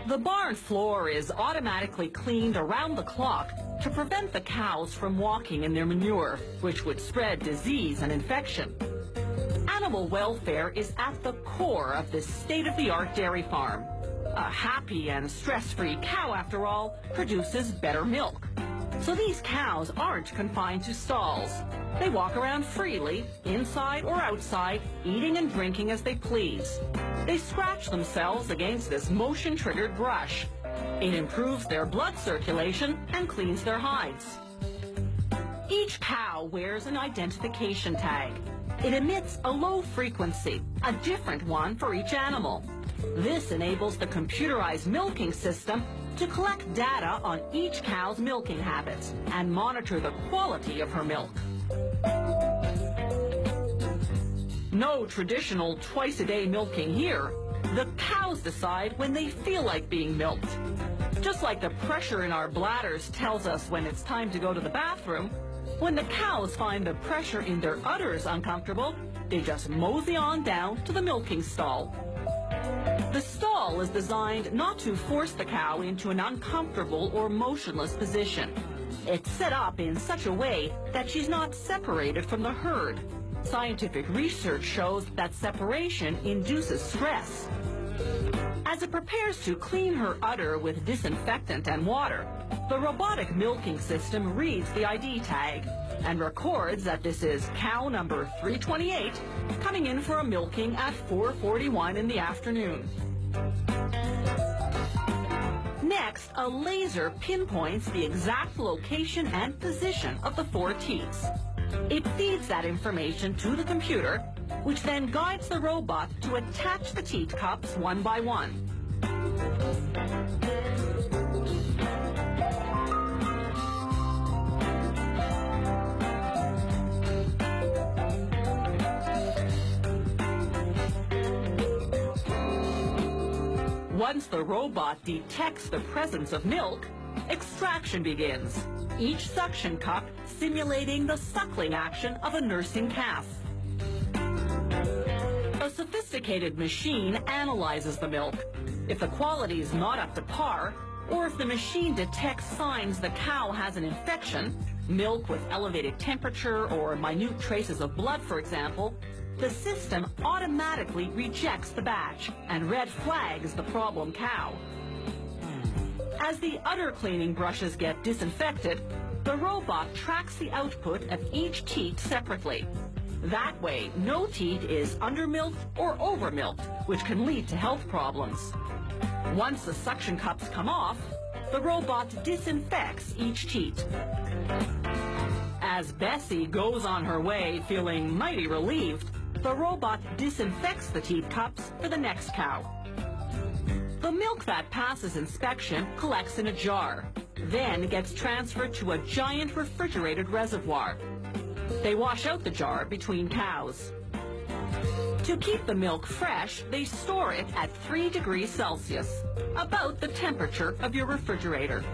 The barn floor is automatically cleaned around the clock to prevent the cows from walking in their manure, which would spread disease and infection. Animal welfare is at the core of this state-of-the-art dairy farm. A happy and stress-free cow, after all, produces better milk. So these cows aren't confined to stalls. They walk around freely, inside or outside, eating and drinking as they please. They scratch themselves against this motion-triggered brush. It improves their blood circulation and cleans their hides. Each cow wears an identification tag. It emits a low frequency, a different one for each animal. This enables the computerized milking system to collect data on each cow's milking habits and monitor the quality of her milk. No traditional twice-a-day milking here. The cows decide when they feel like being milked. Just like the pressure in our bladders tells us when it's time to go to the bathroom, when the cows find the pressure in their udders uncomfortable, they just mosey on down to the milking stall. The stall is designed not to force the cow into an uncomfortable or motionless position. It's set up in such a way that she's not separated from the herd. Scientific research shows that separation induces stress. As it prepares to clean her udder with disinfectant and water, the robotic milking system reads the ID tag and records that this is cow number 328 coming in for a milking at 4:41 in the afternoon. Next, a laser pinpoints the exact location and position of the 4 teats. It feeds that information to the computer, which then guides the robot to attach the teat cups one by one. Once the robot detects the presence of milk, extraction begins, each suction cup simulating the suckling action of a nursing calf. A sophisticated machine analyzes the milk. If the quality is not up to par, or if the machine detects signs the cow has an infection, milk with elevated temperature or minute traces of blood, for example, the system automatically rejects the batch and red flags the problem cow. As the udder cleaning brushes get disinfected, the robot tracks the output of each teat separately. That way, no teat is undermilked or overmilked, which can lead to health problems. Once the suction cups come off, the robot disinfects each teat. As Bessie goes on her way feeling mighty relieved, the robot disinfects the teat cups for the next cow. The milk that passes inspection collects in a jar, then gets transferred to a giant refrigerated reservoir. They wash out the jar between cows. To keep the milk fresh, they store it at 3 degrees Celsius, about the temperature of your refrigerator.